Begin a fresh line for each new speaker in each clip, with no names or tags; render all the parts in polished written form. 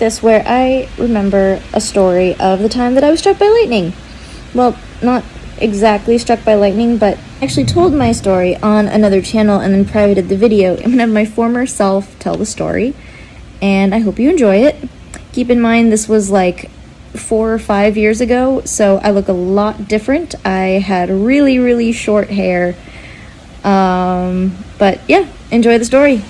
this where I remember a story of the time that I was struck by lightning. Well, not exactly struck by lightning, but I actually told my story on another channel and then privated the video. I'm going to have my former self tell the story, and I hope you enjoy it. Keep in mind this was like 4 or 5 years ago, so I look a lot different. I had really, really short hair. But yeah, enjoy the story.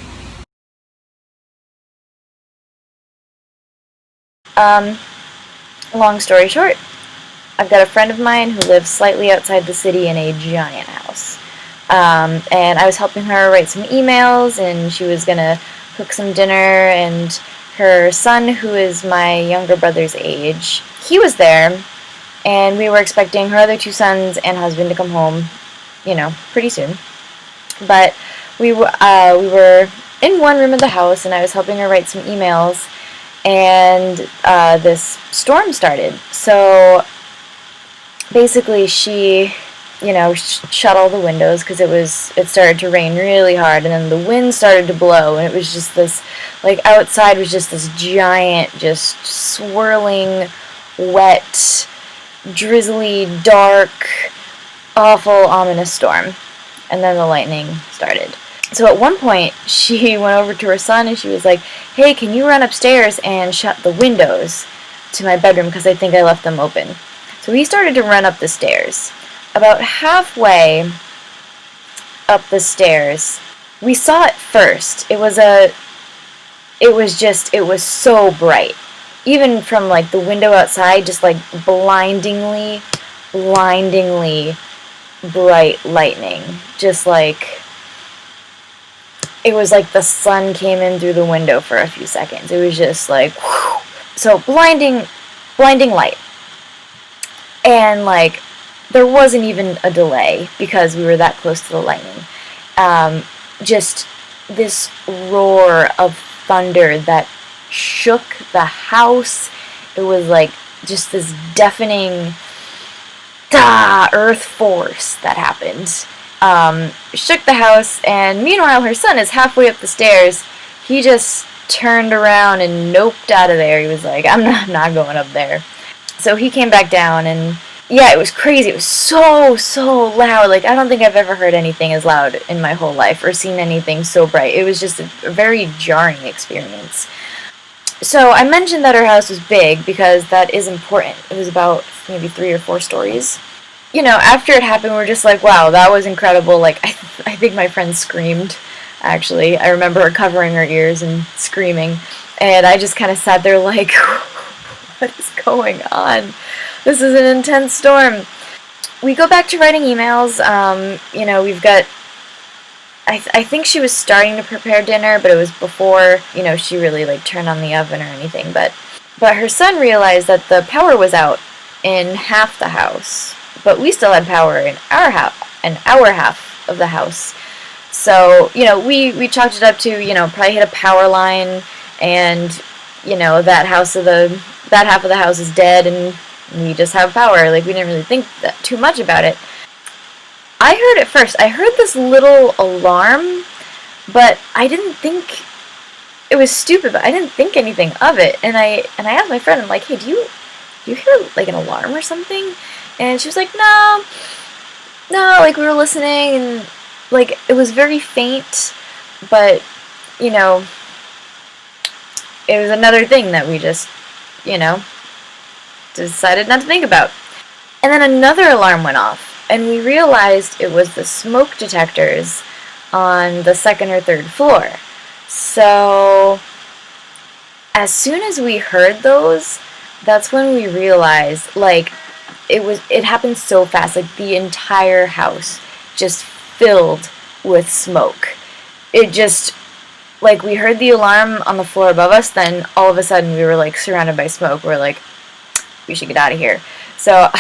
Long story short, I've got a friend of mine who lives slightly outside the city in a giant house. And I was helping her write some emails, and she was gonna cook some dinner, and her son, who is my younger brother's age, he was there, and we were expecting her other 2 sons and husband to come home, pretty soon. But we were in one room of the house, and I was helping her write some emails, and this storm started. So basically she, shut all the windows because it started to rain really hard, and then the wind started to blow, and it was just this, outside was just this giant, just swirling, wet, drizzly, dark, awful, ominous storm. And then the lightning started. So at one point, she went over to her son and she was like, "Hey, can you run upstairs and shut the windows to my bedroom because I think I left them open?" So he started to run up the stairs. About halfway up the stairs, we saw it first. It was so bright. Even from the window outside, just blindingly bright lightning. Just it was like the sun came in through the window for a few seconds. It was just whew. So blinding light. And there wasn't even a delay because we were that close to the lightning. Just this roar of thunder that shook the house. It was just this deafening earth force that happened. Shook the house, and meanwhile her son is halfway up the stairs. He just turned around and noped out of there. He was like, I'm not going up there. So he came back down, and yeah, it was crazy. It was so loud. I don't think I've ever heard anything as loud in my whole life or seen anything so bright. It was just a very jarring experience. So I mentioned that our house was big because that is important. It was about maybe 3 or 4 stories. After it happened, we were just like, wow, that was incredible. I think my friend screamed, actually. I remember her covering her ears and screaming. And I just kind of sat there like, what is going on? This is an intense storm. We go back to writing emails. We've got... I think she was starting to prepare dinner, but it was before, she really, turned on the oven or anything. But her son realized that the power was out in half the house. But we still had power in our half of the house. So, we chalked it up to, probably hit a power line, and, that half of the house is dead, and we just have power. We didn't really think too much about it. I heard it first. I heard this little alarm, but I didn't think it was stupid, but I didn't think anything of it. And I asked my friend, I'm like, hey, do you hear an alarm or something? And she was like, no, we were listening, and it was very faint, but it was another thing that we just decided not to think about. And then another alarm went off, and we realized it was the smoke detectors on the 2nd or 3rd floor. So as soon as we heard those, that's when we realized, it happened so fast. The entire house just filled with smoke. It just, we heard the alarm on the floor above us, then all of a sudden we were, surrounded by smoke. We're like, we should get out of here. So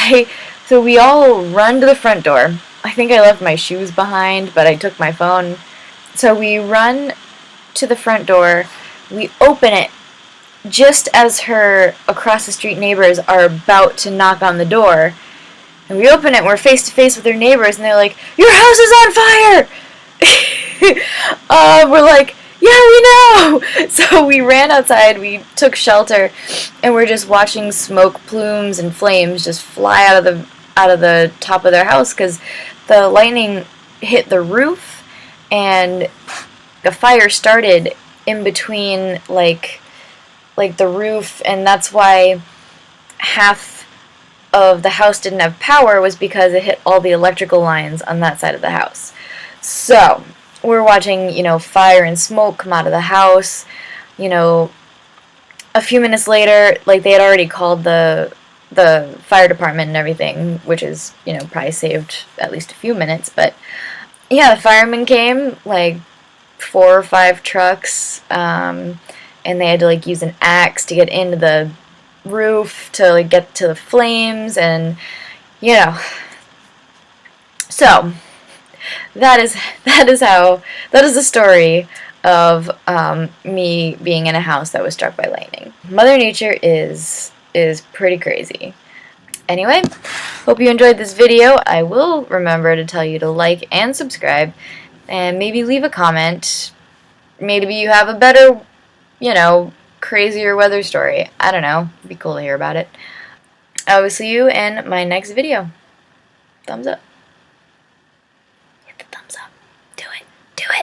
we all run to the front door. I think I left my shoes behind, but I took my phone. So we run to the front door. We open it just as her across the street neighbors are about to knock on the door. And we open it, and we're face to face with their neighbors, and they're like, "Your house is on fire!" We're like, Yeah, we know! So we ran outside, we took shelter, and we're just watching smoke plumes and flames just fly out of the top of their house because the lightning hit the roof and the fire started in between like the roof, and that's why half of the house didn't have power was because it hit all the electrical lines on that side of the house. So we're watching, fire and smoke come out of the house. You know, a few minutes later, like they had already called the fire department and everything, which is, probably saved at least a few minutes. But yeah, the firemen came, like 4 or 5 trucks, and they had to like use an axe to get into the roof to like get to the flames, and you know, so that is that is the story of me being in a house that was struck by lightning. Mother Nature is pretty crazy. Anyway, hope you enjoyed this video. I will remember to tell you to like and subscribe, and maybe leave a comment. Maybe you have a better, crazier weather story. I don't know. It'd be cool to hear about it. I will see you in my next video. Thumbs up.